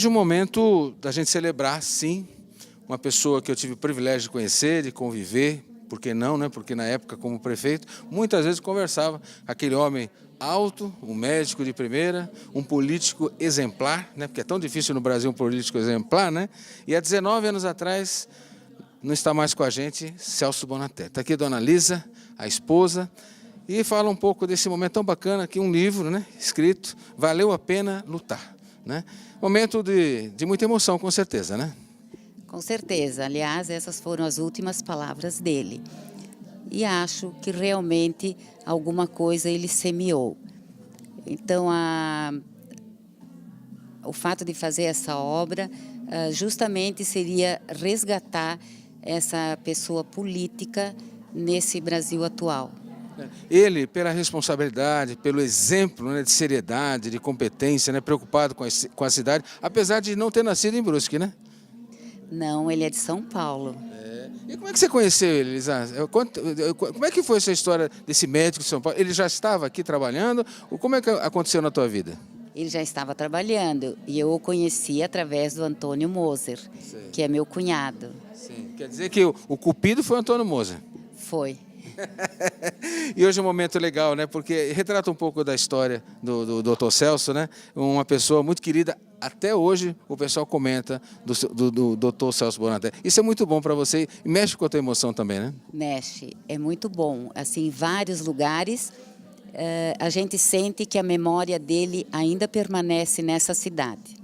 hoje é um momento da gente celebrar, sim, uma pessoa que eu tive o privilégio de conhecer, de conviver, por que não, né? Porque na época, como prefeito, muitas vezes conversava com aquele homem alto, um médico de primeira, um político exemplar, né? Porque é tão difícil no Brasil um político exemplar, né? E há 19 anos atrás, não está mais com a gente, Celso Bonatelli. Está aqui Dona Lisa, a esposa, e fala um pouco desse momento tão bacana aqui, um livro, né, escrito, Valeu a Pena Lutar, né? Momento de muita emoção, com certeza, né? Com certeza. Aliás, essas foram as últimas palavras dele. E acho que realmente alguma coisa ele semeou. Então, o fato de fazer essa obra justamente seria resgatar essa pessoa política nesse Brasil atual. Ele, pela responsabilidade, pelo exemplo, né, de seriedade, de competência, né, preocupado com a cidade, apesar de não ter nascido em Brusque, né? Não, ele é de São Paulo. E como é que você conheceu ele, Lisa? Como é que foi essa história desse médico de São Paulo? Ele já estava aqui trabalhando? Como é que aconteceu na tua vida? Ele já estava trabalhando e eu o conheci através do Antônio Moser, que é meu cunhado. Sim. Quer dizer que o cupido foi o Antônio Moser. Foi. E hoje é um momento legal, né? Porque retrata um pouco da história do Dr. Celso, né? Uma pessoa muito querida. Até hoje o pessoal comenta do Dr. Celso Bonatelli. Isso é muito bom para você e mexe com a tua emoção também, né? Mexe, é muito bom. Assim, em vários lugares a gente sente que a memória dele ainda permanece nessa cidade.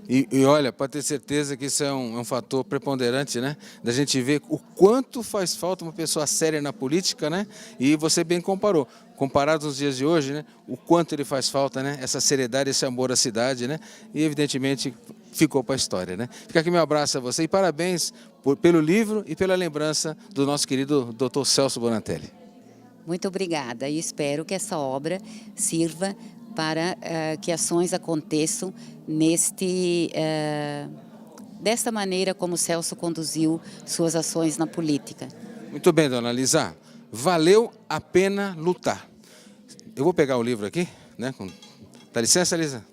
E olha, pode ter certeza que isso é um fator preponderante, né? Da gente ver o quanto faz falta uma pessoa séria na política, né? E você bem comparou. Comparado aos dias de hoje, né? O quanto ele faz falta, né? Essa seriedade, esse amor à cidade, né? E evidentemente ficou para a história, né? Fica aqui meu abraço a você e parabéns pelo livro e pela lembrança do nosso querido Dr. Celso Bonatelli. Muito obrigada e espero que essa obra sirva para que ações aconteçam desta maneira como Celso conduziu suas ações na política. Muito bem, dona Lisa. Valeu a pena lutar. Eu vou pegar o livro aqui, né? Dá licença, Lisa?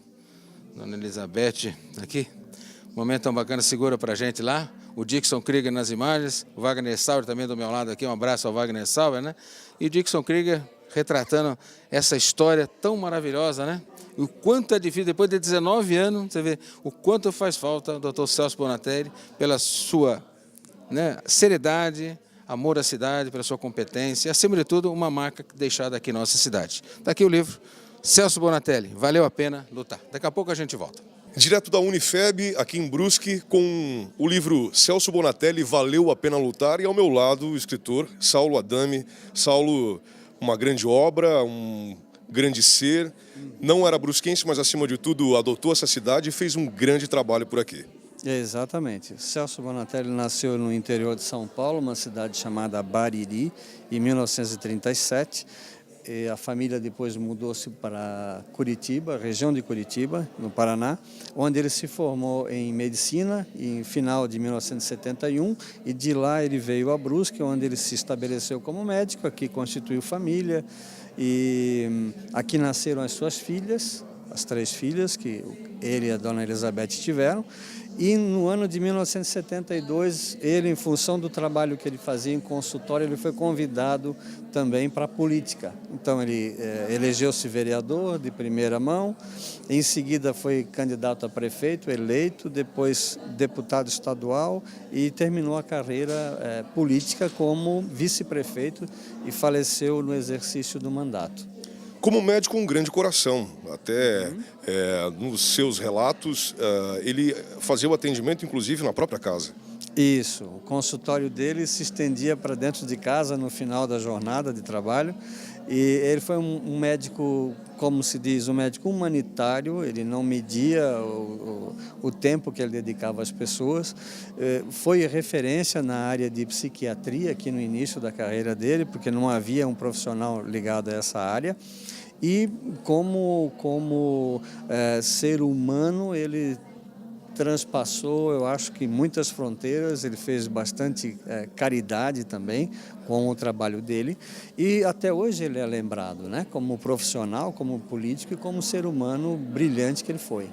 Dona Elizabeth, aqui. Momento tão bacana, segura pra gente lá. O Dixon Krieger nas imagens, o Wagner Sauer também do meu lado aqui, um abraço ao Wagner Sauer, né? E o Dixon Krieger retratando essa história tão maravilhosa, né? E o quanto é difícil, depois de 19 anos, você vê o quanto faz falta o Dr. Celso Bonatelli pela sua, né, seriedade, amor à cidade, pela sua competência e, acima de tudo, uma marca deixada aqui na nossa cidade. Está aqui o livro, Celso Bonatelli, Valeu a Pena Lutar. Daqui a pouco a gente volta. Direto da Unifeb, aqui em Brusque, com o livro Celso Bonatelli, Valeu a Pena Lutar, e ao meu lado o escritor Saulo Adame. Saulo, uma grande obra, um grande ser, não era brusquense, mas acima de tudo adotou essa cidade e fez um grande trabalho por aqui. Exatamente. Celso Bonatelli nasceu no interior de São Paulo, uma cidade chamada Bariri, em 1937. E a família depois mudou-se para Curitiba, região de Curitiba, no Paraná, onde ele se formou em medicina em final de 1971, e de lá ele veio a Brusque, onde ele se estabeleceu como médico, aqui constituiu família, e aqui nasceram as suas filhas, as 3 filhas que ele e a dona Elizabeth tiveram. E no ano de 1972, ele, em função do trabalho que ele fazia em consultório, ele foi convidado também para a política. Então ele elegeu-se vereador de primeira mão, em seguida foi candidato a prefeito, eleito, depois deputado estadual e terminou a carreira política como vice-prefeito e faleceu no exercício do mandato. Como médico, um grande coração. Até nos seus relatos, ele fazia o atendimento, inclusive, na própria casa. Isso, o consultório dele se estendia para dentro de casa no final da jornada de trabalho. E ele foi um médico, como se diz, um médico humanitário. Ele não media o tempo que ele dedicava às pessoas. Foi referência na área de psiquiatria aqui no início da carreira dele, porque não havia um profissional ligado a essa área. E como ser humano, ele transpassou, eu acho que muitas fronteiras, ele fez bastante caridade também com o trabalho dele, e até hoje ele é lembrado, né, como profissional, como político e como ser humano brilhante que ele foi.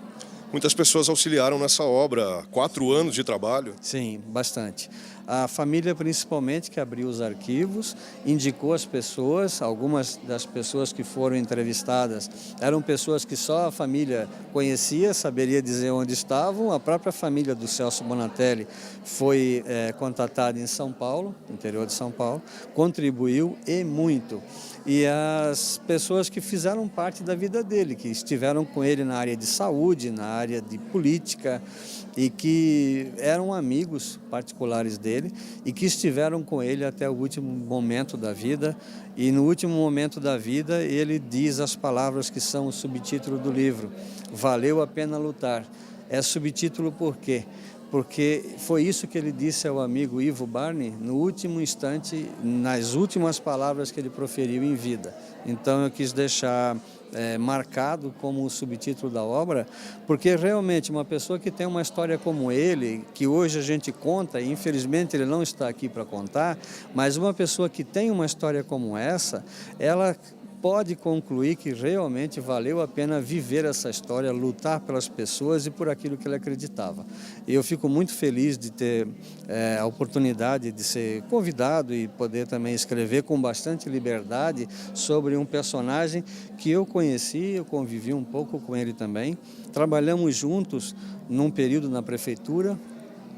Muitas pessoas auxiliaram nessa obra, 4 anos de trabalho. Sim, bastante. A família, principalmente, que abriu os arquivos, indicou as pessoas, algumas das pessoas que foram entrevistadas eram pessoas que só a família conhecia, saberia dizer onde estavam. A própria família do Celso Bonatelli foi contatada em São Paulo, interior de São Paulo, contribuiu e muito. E as pessoas que fizeram parte da vida dele, que estiveram com ele na área de saúde, na área de política, e que eram amigos particulares dele e que estiveram com ele até o último momento da vida. E no último momento da vida ele diz as palavras que são o subtítulo do livro: valeu a pena lutar. É subtítulo por quê? Porque foi isso que ele disse ao amigo Ivo Barney no último instante, nas últimas palavras que ele proferiu em vida. Então eu quis deixar marcado como o subtítulo da obra, porque realmente uma pessoa que tem uma história como ele, que hoje a gente conta, e infelizmente ele não está aqui para contar, mas uma pessoa que tem uma história como essa, ela pode concluir que realmente valeu a pena viver essa história, lutar pelas pessoas e por aquilo que ele acreditava. E eu fico muito feliz de ter a oportunidade de ser convidado e poder também escrever com bastante liberdade sobre um personagem que eu conheci, eu convivi um pouco com ele também. Trabalhamos juntos num período na prefeitura.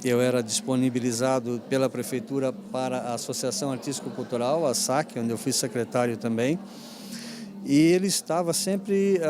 Eu era disponibilizado pela prefeitura para a Associação Artístico-Cultural, a ASAC, onde eu fui secretário também. E ele estava sempre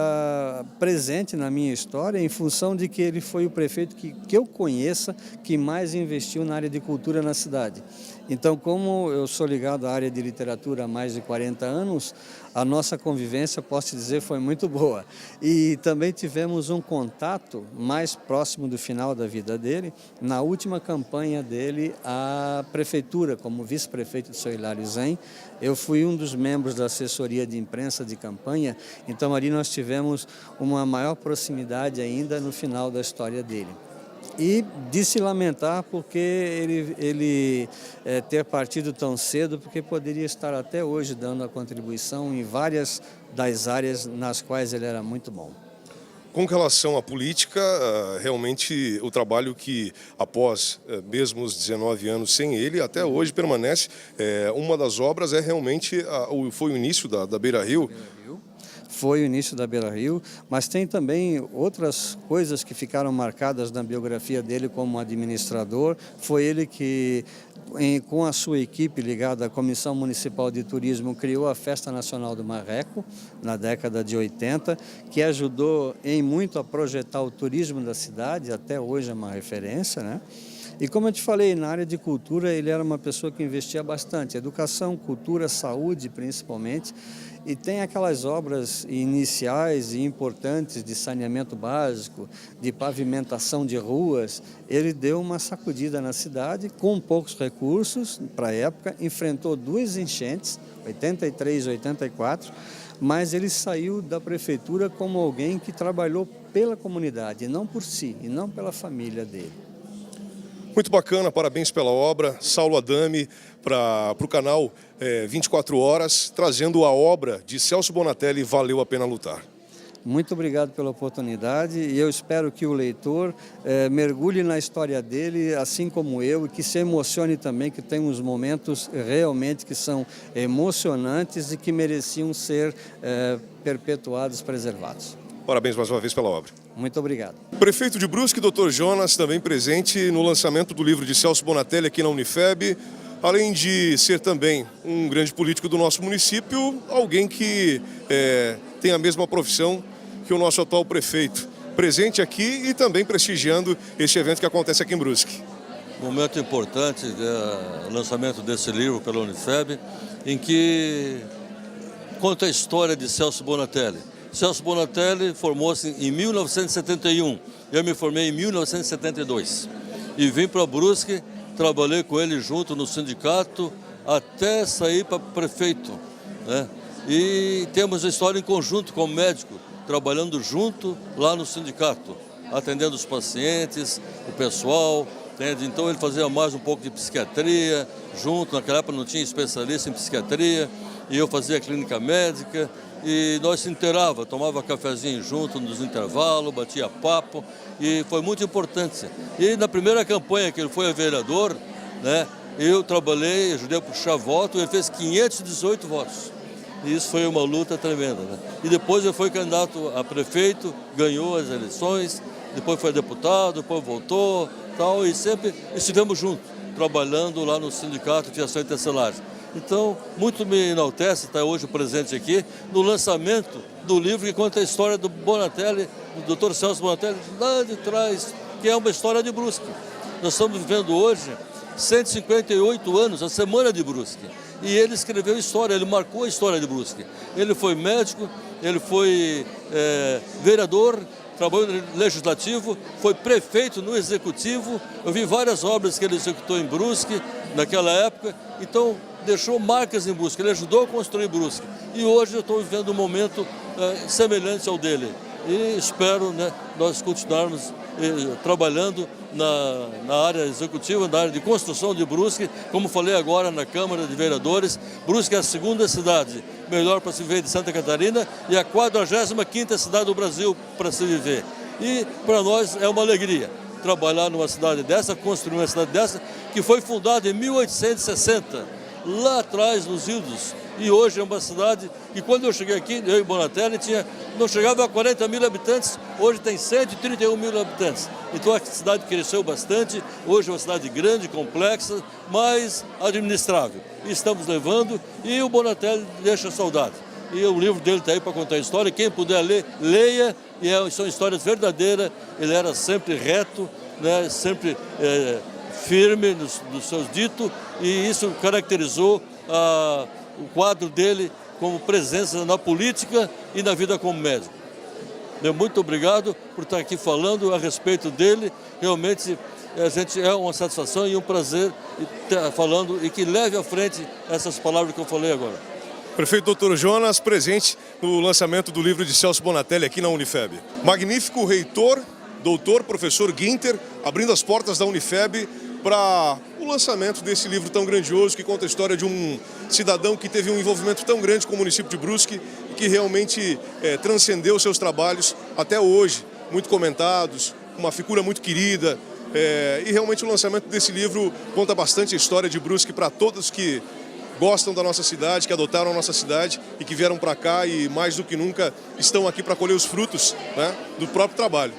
presente na minha história em função de que ele foi o prefeito que eu conheça que mais investiu na área de cultura na cidade. Então, como eu sou ligado à área de literatura há mais de 40 anos, a nossa convivência, posso dizer, foi muito boa. E também tivemos um contato mais próximo do final da vida dele, na última campanha dele à prefeitura, como vice-prefeito de São Hilário Zen. Eu fui um dos membros da assessoria de imprensa de campanha, então ali nós tivemos uma maior proximidade ainda no final da história dele. E de se lamentar porque ele ter partido tão cedo, porque poderia estar até hoje dando a contribuição em várias das áreas nas quais ele era muito bom. Com relação à política, realmente o trabalho que, após mesmo os 19 anos sem ele, até hoje permanece. Uma das obras realmente foi o início da Beira Rio. Foi o início da Beira Rio, mas tem também outras coisas que ficaram marcadas na biografia dele como administrador. Foi ele que, com a sua equipe ligada à Comissão Municipal de Turismo, criou a Festa Nacional do Marreco, na década de 80, que ajudou em muito a projetar o turismo da cidade, até hoje é uma referência, né? E como eu te falei, na área de cultura ele era uma pessoa que investia bastante, educação, cultura, saúde principalmente, e tem aquelas obras iniciais e importantes de saneamento básico, de pavimentação de ruas. Ele deu uma sacudida na cidade com poucos recursos para a época, enfrentou 2 enchentes, 83 e 84, mas ele saiu da prefeitura como alguém que trabalhou pela comunidade, e não por si, e não pela família dele. Muito bacana, parabéns pela obra. Saulo Adame, para o canal 24 Horas, trazendo a obra de Celso Bonatelli, Valeu a Pena Lutar. Muito obrigado pela oportunidade e eu espero que o leitor mergulhe na história dele, assim como eu, e que se emocione também, que tem uns momentos realmente que são emocionantes e que mereciam ser perpetuados, preservados. Parabéns mais uma vez pela obra. Muito obrigado. Prefeito de Brusque, Dr. Jonas, também presente no lançamento do livro de Celso Bonatelli aqui na Unifeb. Além de ser também um grande político do nosso município, alguém que tem a mesma profissão que o nosso atual prefeito. Presente aqui e também prestigiando este evento que acontece aqui em Brusque. Momento importante, o lançamento desse livro pela Unifeb, em que conta a história de Celso Bonatelli. Celso Bonatelli formou-se em 1971, eu me formei em 1972 e vim para Brusque, trabalhei com ele junto no sindicato até sair para prefeito, né? E temos a história em conjunto como médico, trabalhando junto lá no sindicato, atendendo os pacientes, o pessoal, entende? Então ele fazia mais um pouco de psiquiatria junto, naquela época não tinha especialista em psiquiatria, e eu fazia clínica médica. e nós se inteirava, tomava cafezinho junto nos intervalos, batia papo, e foi muito importante. E na primeira campanha que ele foi a vereador, né, eu trabalhei, ajudei a puxar voto, e ele fez 518 votos. E isso foi uma luta tremenda, né? E depois ele foi candidato a prefeito, ganhou as eleições, depois foi deputado, depois voltou, tal, e sempre estivemos juntos, trabalhando lá no Sindicato de Fiação e Tecelagem. Então, muito me enaltece estar hoje presente aqui no lançamento do livro que conta a história do Bonatelli, do Dr. Celso Bonatelli, lá de trás, que é uma história de Brusque. Nós estamos vivendo hoje 158 anos, a Semana de Brusque. E ele escreveu história, ele marcou a história de Brusque. Ele foi médico, ele foi vereador, trabalhou no legislativo, foi prefeito no executivo. Eu vi várias obras que ele executou em Brusque naquela época. Então, deixou marcas em Brusque, ele ajudou a construir Brusque. E hoje eu estou vivendo um momento semelhante ao dele. E espero, né, nós continuarmos trabalhando na área executiva, na área de construção de Brusque. Como falei agora na Câmara de Vereadores, Brusque é a segunda cidade melhor para se viver de Santa Catarina e a 45ª cidade do Brasil para se viver. E para nós é uma alegria trabalhar numa cidade dessa, construir uma cidade dessa, que foi fundada em 1860, lá atrás, nos Ildos. E hoje é uma cidade que, quando eu cheguei aqui, eu e Bonatelli, não chegava a 40 mil habitantes, hoje tem 131 mil habitantes. Então a cidade cresceu bastante, hoje é uma cidade grande, complexa, mas administrável. E estamos levando, e o Bonatelli deixa saudade. E o livro dele está aí para contar a história, quem puder ler, leia, e são histórias verdadeiras. Ele era sempre reto, né, sempre firme nos seus ditos, e isso caracterizou o quadro dele como presença na política e na vida como médico. Muito obrigado por estar aqui falando a respeito dele. Realmente é uma satisfação e um prazer estar falando e que leve à frente essas palavras que eu falei agora. Prefeito Dr. Jonas, presente no lançamento do livro de Celso Bonatelli aqui na Unifeb. Magnífico reitor, doutor, professor Guinter, abrindo as portas da Unifeb para o lançamento desse livro tão grandioso que conta a história de um cidadão que teve um envolvimento tão grande com o município de Brusque e que realmente transcendeu seus trabalhos até hoje, muito comentados, uma figura muito querida. E realmente o lançamento desse livro conta bastante a história de Brusque para todos que gostam da nossa cidade, que adotaram a nossa cidade e que vieram para cá e mais do que nunca estão aqui para colher os frutos, né, do próprio trabalho.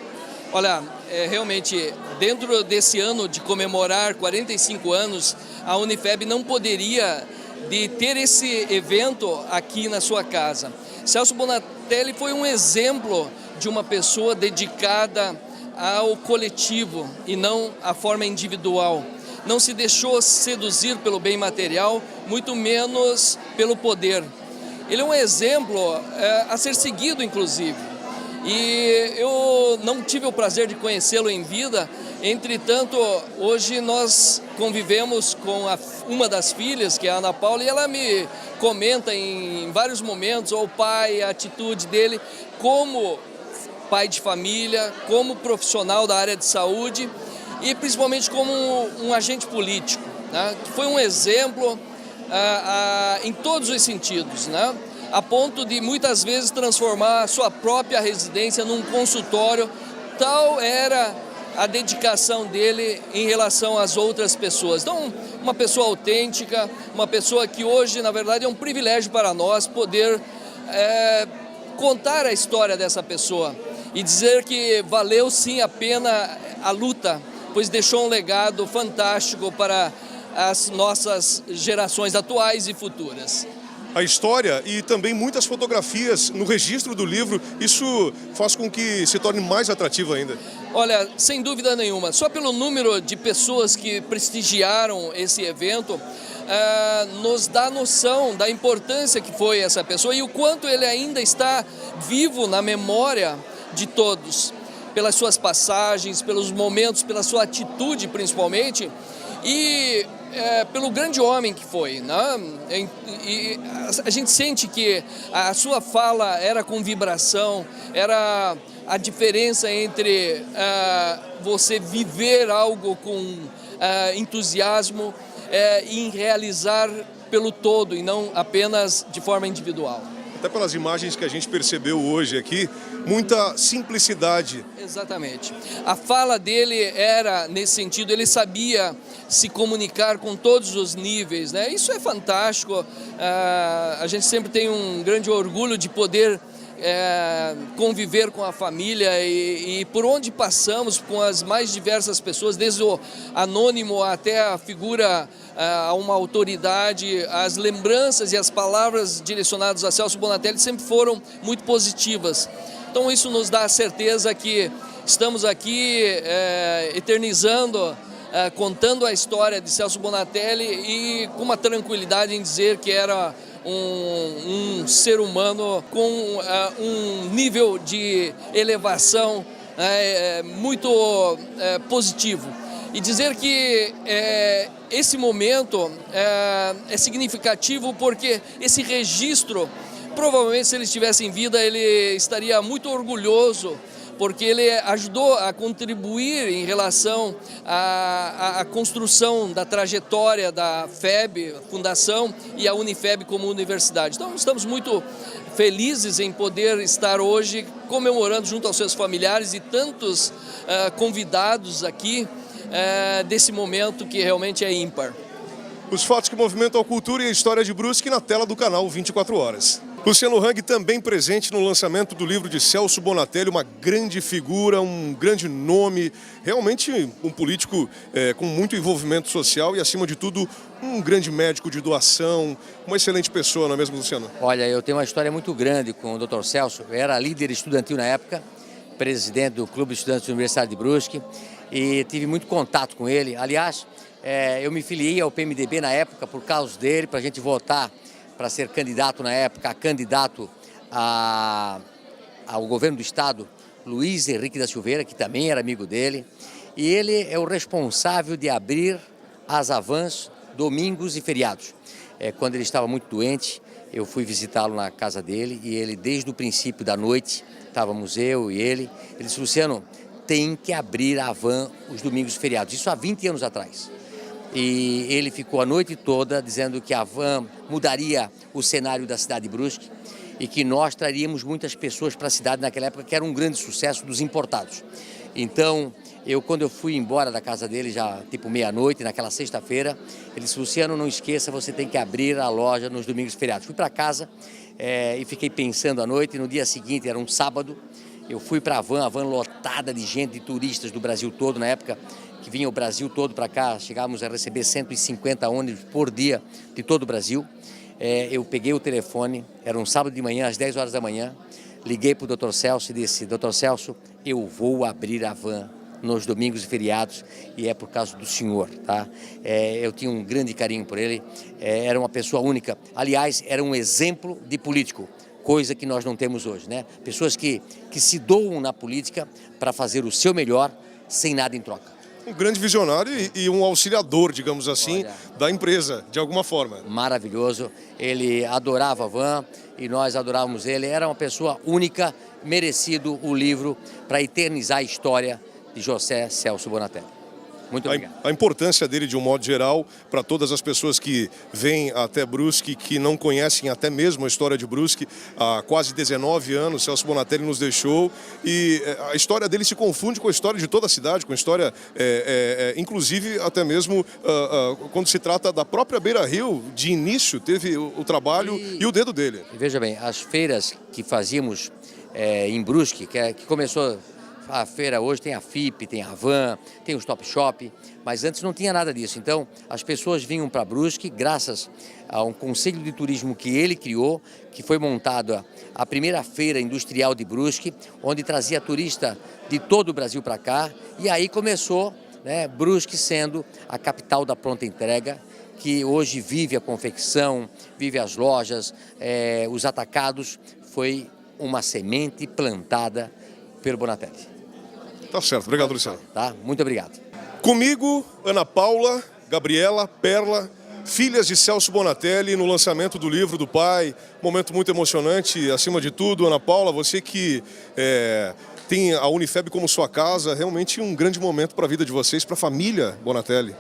Olha, realmente, dentro desse ano de comemorar 45 anos, a Unifeb não poderia de ter esse evento aqui na sua casa. Celso Bonatelli foi um exemplo de uma pessoa dedicada ao coletivo e não à forma individual. Não se deixou seduzir pelo bem material, muito menos pelo poder. Ele é um exemplo a ser seguido, inclusive. E eu não tive o prazer de conhecê-lo em vida, entretanto, hoje nós convivemos com uma das filhas, que é a Ana Paula, e ela me comenta em vários momentos o pai, a atitude dele como pai de família, como profissional da área de saúde e principalmente como um agente político, né? Que foi um exemplo em todos os sentidos, né? A ponto de muitas vezes transformar a sua própria residência num consultório. Tal era a dedicação dele em relação às outras pessoas. Então, uma pessoa autêntica, uma pessoa que hoje, na verdade, é um privilégio para nós poder contar a história dessa pessoa e dizer que valeu sim a pena a luta, pois deixou um legado fantástico para as nossas gerações atuais e futuras. A história e também muitas fotografias no registro do livro, isso faz com que se torne mais atrativo ainda. Olha, sem dúvida nenhuma, só pelo número de pessoas que prestigiaram esse evento, nos dá noção da importância que foi essa pessoa e o quanto ele ainda está vivo na memória de todos, pelas suas passagens, pelos momentos, pela sua atitude principalmente, e pelo grande homem que foi, né? E a gente sente que a sua fala era com vibração, era a diferença entre você viver algo com entusiasmo e realizar pelo todo e não apenas de forma individual. até pelas imagens que a gente percebeu hoje aqui, muita simplicidade. Exatamente. A fala dele era nesse sentido, ele sabia se comunicar com todos os níveis, né? Isso é fantástico. A gente sempre tem um grande orgulho de poder conviver com a família e por onde passamos com as mais diversas pessoas, desde o anônimo até a figura, a uma autoridade, as lembranças e as palavras direcionadas a Celso Bonatelli sempre foram muito positivas. Então isso nos dá a certeza que estamos aqui eternizando, contando a história de Celso Bonatelli e com uma tranquilidade em dizer que era um ser humano com um nível de elevação muito positivo. E dizer que esse momento é significativo porque esse registro, provavelmente se ele estivesse em vida, ele estaria muito orgulhoso, porque ele ajudou a contribuir em relação à construção da trajetória da FEB, Fundação, e a Unifeb como universidade. Então, estamos muito felizes em poder estar hoje comemorando junto aos seus familiares e tantos convidados aqui desse momento que realmente é ímpar. Os fatos que movimentam a cultura e a história de Brusque na tela do canal 24 Horas. Luciano Hang também presente no lançamento do livro de Celso Bonatelli, uma grande figura, um grande nome, realmente um político com muito envolvimento social e, acima de tudo, um grande médico de doação, uma excelente pessoa, não é mesmo, Luciano? Olha, eu tenho uma história muito grande com o Dr. Celso. Eu era líder estudantil na época, presidente do Clube de Estudantes da Universidade de Brusque, e tive muito contato com ele. Aliás, eu me filiei ao PMDB na época por causa dele, para a gente votar para ser candidato na época, candidato ao governo do estado, Luiz Henrique da Silveira, que também era amigo dele. E ele é o responsável de abrir as Havans domingos e feriados. Quando ele estava muito doente, eu fui visitá-lo na casa dele e ele, desde o princípio da noite, estávamos eu e ele disse: Luciano, tem que abrir a Havan os domingos e feriados. Isso há 20 anos atrás. E ele ficou a noite toda dizendo que a Havan mudaria o cenário da cidade de Brusque e que nós traríamos muitas pessoas para a cidade naquela época, que era um grande sucesso dos importados. Então, quando eu fui embora da casa dele, já tipo meia-noite, naquela sexta-feira, ele disse: Luciano, não esqueça, você tem que abrir a loja nos domingos e feriados. Fui para casa e fiquei pensando à noite. No dia seguinte, era um sábado, eu fui para a Havan lotada de gente, de turistas do Brasil todo, na época que vinha o Brasil todo para cá, chegávamos a receber 150 ônibus por dia de todo o Brasil. Eu peguei o telefone, era um sábado de manhã, às 10 horas da manhã, liguei para o Dr. Celso e disse: Dr. Celso, eu vou abrir a Havan nos domingos e feriados e é por causa do senhor, tá? Eu tinha um grande carinho por ele, era uma pessoa única, aliás, era um exemplo de político, coisa que nós não temos hoje, né? Pessoas que se doam na política para fazer o seu melhor sem nada em troca. Um grande visionário e um auxiliador, digamos assim, da empresa, de alguma forma. Maravilhoso, ele adorava a Havan e nós adorávamos ele, era uma pessoa única, merecido o livro para eternizar a história de José Celso Bonatelli. Muito obrigado. A importância dele, de um modo geral, para todas as pessoas que vêm até Brusque, que não conhecem até mesmo a história de Brusque. Há quase 19 anos, Celso Bonatelli nos deixou e a história dele se confunde com a história de toda a cidade, com a história, inclusive, até mesmo quando se trata da própria Beira Rio, de início, teve o trabalho e o dedo dele. Veja bem, as feiras que fazíamos em Brusque, que começou... A feira hoje tem a FIP, tem a Havan, tem o Stop Shop, mas antes não tinha nada disso. Então, as pessoas vinham para Brusque graças a um conselho de turismo que ele criou, que foi montado a primeira feira industrial de Brusque, onde trazia turista de todo o Brasil para cá. E aí começou, né, Brusque sendo a capital da pronta entrega, que hoje vive a confecção, vive as lojas, os atacados. Foi uma semente plantada pelo Bonatelli. Tá certo, obrigado, Luciano. Tá, muito obrigado. Comigo, Ana Paula, Gabriela, Perla, filhas de Celso Bonatelli, no lançamento do livro do pai. Momento muito emocionante, acima de tudo. Ana Paula, você que tem a Unifeb como sua casa, realmente um grande momento para a vida de vocês, para a família Bonatelli.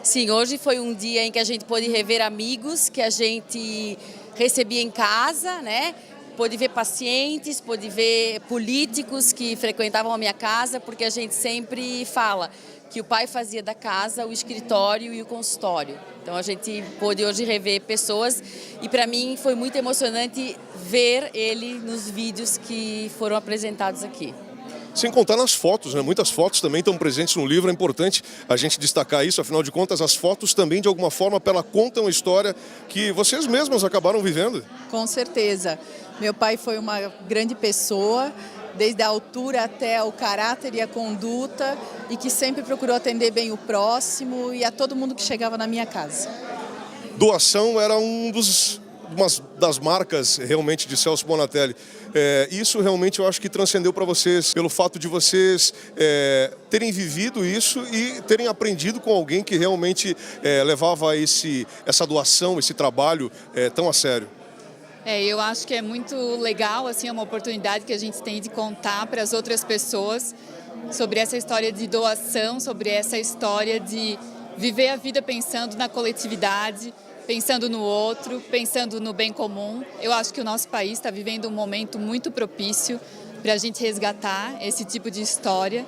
Sim, hoje foi um dia em que a gente pôde rever amigos que a gente recebia em casa, né? Pude ver pacientes, pude ver políticos que frequentavam a minha casa, porque a gente sempre fala que o pai fazia da casa o escritório e o consultório. Então a gente pôde hoje rever pessoas e para mim foi muito emocionante ver ele nos vídeos que foram apresentados aqui. Sem contar nas fotos, né? Muitas fotos também estão presentes no livro, é importante a gente destacar isso, afinal de contas as fotos também de alguma forma ela contam a história que vocês mesmas acabaram vivendo. Com certeza. Meu pai foi uma grande pessoa, desde a altura até o caráter e a conduta, e que sempre procurou atender bem o próximo e a todo mundo que chegava na minha casa. Doação era uma das marcas realmente de Celso Bonatelli. Isso realmente eu acho que transcendeu para vocês, pelo fato de vocês terem vivido isso e terem aprendido com alguém que realmente levava essa doação, esse trabalho tão a sério. Eu acho que é muito legal, assim, é uma oportunidade que a gente tem de contar para as outras pessoas sobre essa história de doação, sobre essa história de viver a vida pensando na coletividade, pensando no outro, pensando no bem comum. Eu acho que o nosso país está vivendo um momento muito propício para a gente resgatar esse tipo de história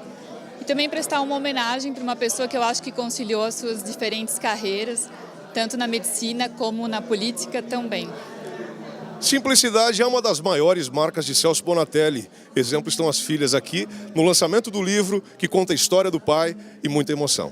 e também prestar uma homenagem para uma pessoa que eu acho que conciliou as suas diferentes carreiras, tanto na medicina como na política também. Simplicidade é uma das maiores marcas de Celso Bonatelli. Exemplo estão as filhas aqui no lançamento do livro que conta a história do pai e muita emoção.